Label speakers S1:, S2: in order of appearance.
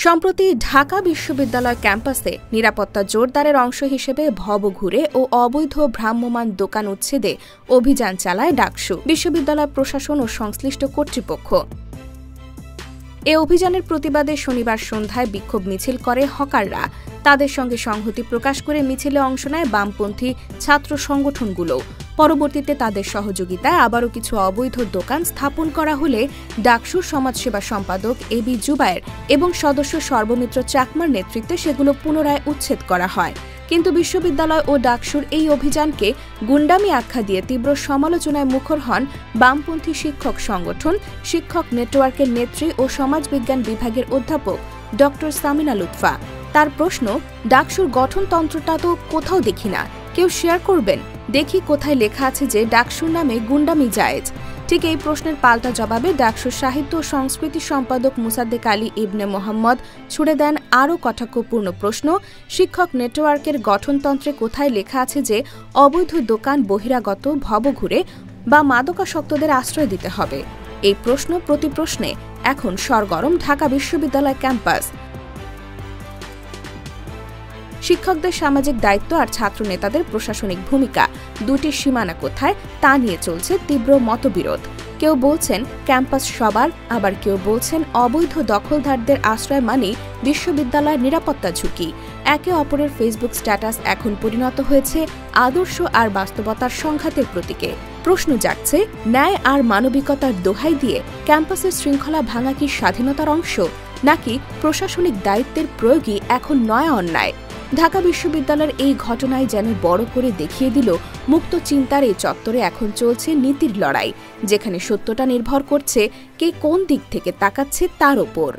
S1: সম্প্রতি ঢাকা বিশ্ববিদ্যালয় ক্যাম্পাসে নিরাপত্তা জোরদারের অংশ হিসেবে ভবঘুরে ও অবৈধ ভ্রাম্যমাণ দোকান উচ্ছেদে অভিযান চালায় ডাকসু, বিশ্ববিদ্যালয় প্রশাসন ও সংশ্লিষ্ট কর্তৃপক্ষ। এ অভিযানের প্রতিবাদে শনিবার সন্ধ্যায় বিক্ষোভ মিছিল করে হকাররা। তাদের সঙ্গে সংহতি প্রকাশ করে মিছিলে অংশ নেয় বামপন্থী ছাত্র সংগঠনগুলো। পরবর্তীতে তাদের সহযোগিতায় আবারও কিছু অবৈধ দোকান স্থাপন করা হলে ডাকসুর সমাজসেবা সম্পাদক এবি জুবায়ের এবং সদস্য সর্বমিত্র চাকমার নেতৃত্বে সেগুলো পুনরায় উচ্ছেদ করা হয়। কিন্তু বিশ্ববিদ্যালয় ও ডাকসুর এই অভিযানকে গুন্ডামি আখ্যা দিয়ে তীব্র সমালোচনায় মুখর হন বামপন্থী শিক্ষক সংগঠন শিক্ষক নেটওয়ার্কের নেত্রী ও সমাজবিজ্ঞান বিভাগের অধ্যাপক ড সামিনা লুৎফা। তার প্রশ্ন, ডাকসুর গঠনতন্ত্রটা তো কোথাও দেখি না, কেউ শেয়ার করবেন? দেখি কোথায় লেখা আছে যে ডাকসুর নামে গুন্ডামি জায়েজ। ঠিক এই প্রশ্নের পাল্টা জবাবে ডাকসুর সাহিত্য ও সংস্কৃতি সম্পাদক মুসাদ্দেক আলী ইবনে মোহাম্মদ ছুড়ে দেন আরও কটাক্ষপূর্ণ প্রশ্ন, শিক্ষক নেটওয়ার্কের গঠনতন্ত্রে কোথায় লেখা আছে যে অবৈধ দোকান বহিরাগত ভবঘুরে বা মাদকাসক্তদের আশ্রয় দিতে হবে? এই প্রশ্ন প্রতি প্রশ্নে এখন সরগরম ঢাকা বিশ্ববিদ্যালয় ক্যাম্পাস। শিক্ষকদের সামাজিক দায়িত্ব আর ছাত্র নেতাদের প্রশাসনিক ভূমিকা, দুটি সীমানা কোথায় তা নিয়ে চলছে তীব্র মতবিরোধ। কেউ বলছেন ক্যাম্পাস সবার, আবার কেউ বলছেন অবৈধ দখলদারদের আশ্রয় মানেই বিশ্ববিদ্যালয়ের নিরাপত্তা ঝুঁকি। একে অপরের ফেসবুক স্ট্যাটাস এখন পরিণত হয়েছে আদর্শ আর বাস্তবতার সংঘাতের প্রতীকে। প্রশ্ন জাগছে, ন্যায় আর মানবিকতার দোহাই দিয়ে ক্যাম্পাসের শৃঙ্খলা ভাঙা কি স্বাধীনতার অংশ, নাকি প্রশাসনিক দায়িত্বের প্রয়োগই এখন নয়া অন্যায়? ঢাকা বিশ্ববিদ্যালয়ের এই ঘটনায় যেন বড় করে দেখিয়ে দিল মুক্ত চিন্তার এই চত্বরে এখন চলছে নীতির লড়াই, যেখানে সত্যটা নির্ভর করছে কে কোন দিক থেকে তাকাচ্ছে তার ওপর।